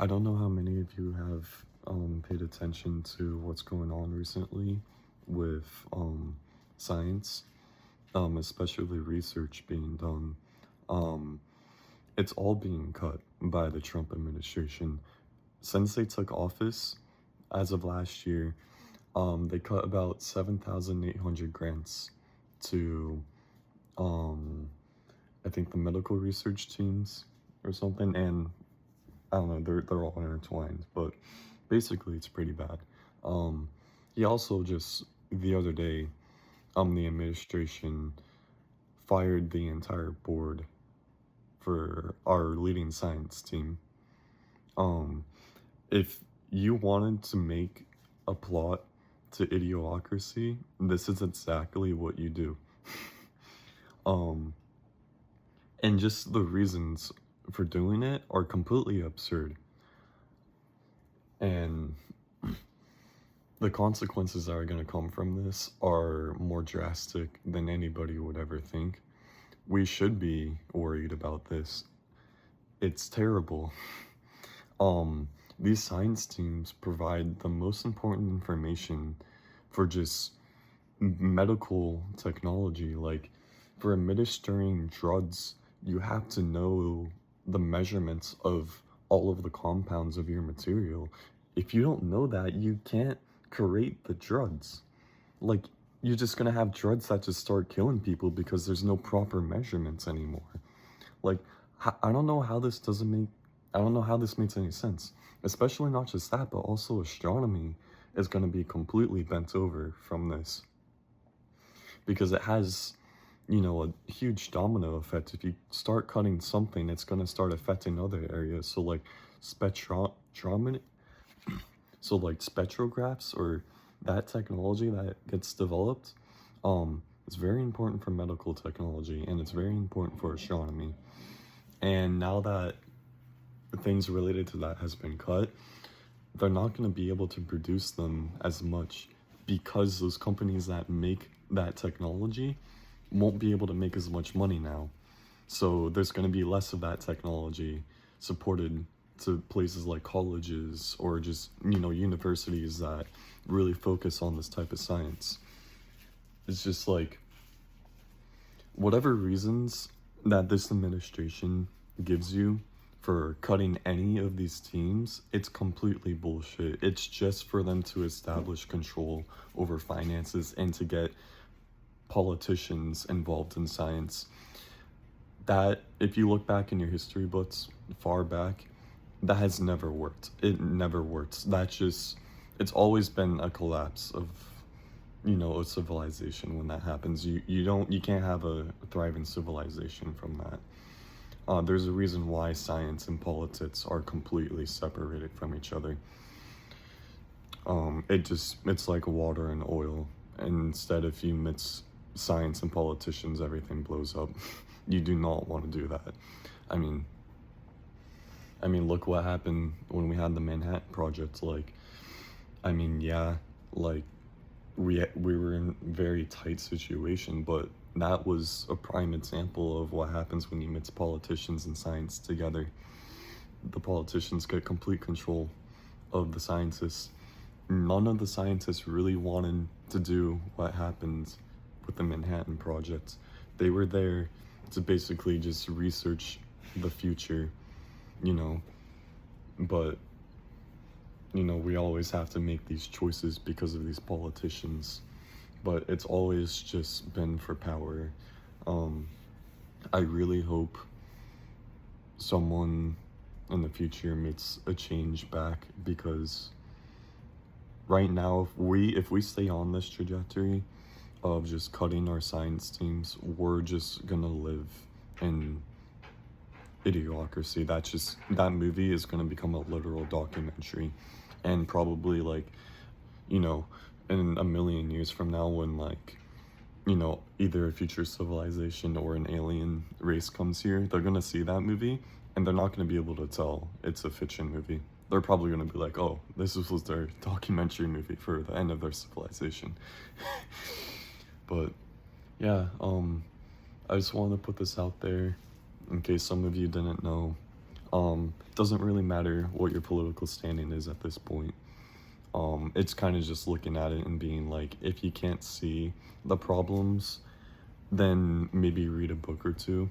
I don't know how many of you have paid attention to what's going on recently with science, especially research being done. Um, it's all being cut by the Trump administration. Since they took office, as of last year, they cut about 7,800 grants to, um, I think, the medical research teams or something, and I don't know, they're all intertwined, but basically it's pretty bad. Um, he also just the other day, the administration fired the entire board for our leading science team. Um, if you wanted to make a plot to Idiocracy, this is exactly what you do. Um, and just the reasons for doing it are completely absurd. And the consequences that are going to come from this are more drastic than anybody would ever think. We should be worried about this. It's terrible. These science teams provide the most important information for just medical technology. Like, for administering drugs, you have to know the measurements of all of the compounds of your material. If you don't know that, you can't create the drugs. Like, you're just gonna have drugs that just start killing people because there's no proper measurements anymore. Like, I don't know how this doesn't make, I don't know how this makes any sense. Especially not just that, but also astronomy is gonna be completely bent over from this. Because it has, a huge domino effect. If you start cutting something, it's gonna start affecting other areas. So like spectrometry, so like spectrographs or that technology that gets developed, it's very important for medical technology and it's very important for astronomy. And now that things related to that has been cut, they're not going to be able to produce them as much because those companies that make that technology won't be able to make as much money now. So there's going to be less of that technology supported to places like colleges or just, universities that really focus on this type of science. It's just like, whatever reasons that this administration gives you for cutting any of these teams, it's completely bullshit. It's just for them to establish control over finances and to get politicians involved in science. That, if you look back in your history books far back, that has never worked. It never works. That's just, it's always been a collapse of, a civilization when that happens. You can't have a thriving civilization from that. There's a reason why science and politics are completely separated from each other. It's like water and oil. And instead, if you mix science and politicians, everything blows up. You do not want to do that. I mean, look what happened when we had the Manhattan Project. Like, yeah, like, we were in a very tight situation, but that was a prime example of what happens when you mix politicians and science together. The politicians get complete control of the scientists. None of the scientists really wanted to do what happened with the Manhattan Project. They were there to basically just research the future, but we always have to make these choices because of these politicians, but it's always just been for power. I really hope someone in the future makes a change back, because right now, if we stay on this trajectory of just cutting our science teams, we're just gonna live in Idiocracy. That movie is gonna become a literal documentary. And probably, like, in a million years from now, when, like, either a future civilization or an alien race comes here, they're gonna see that movie and they're not gonna be able to tell it's a fiction movie. They're probably gonna be like, oh, this was their documentary movie for the end of their civilization. But yeah, I just wanted to put this out there in case some of you didn't know. Doesn't really matter what your political standing is at this point. It's kind of just looking at it and being like, if you can't see the problems, then maybe read a book or two.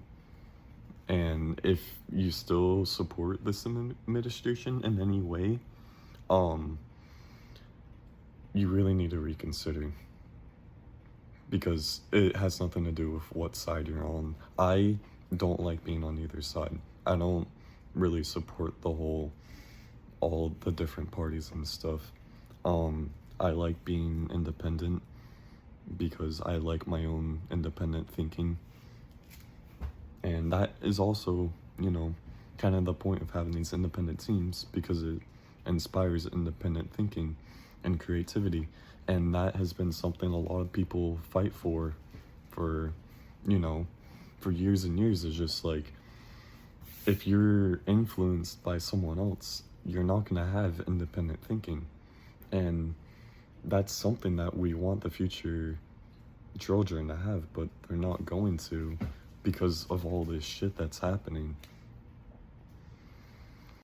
And if you still support this administration in any way, um, you really need to reconsider, because it has nothing to do with what side you're on. I don't like being on either side. I don't really support all the different parties and stuff. I like being independent because I like my own independent thinking. And that is also, kind of the point of having these independent teams, because it inspires independent thinking and creativity. And that has been something a lot of people fight for, you know, for years and years. Is just like, if you're influenced by someone else, you're not going to have independent thinking. And that's something that we want the future children to have, but they're not going to, because of all this shit that's happening.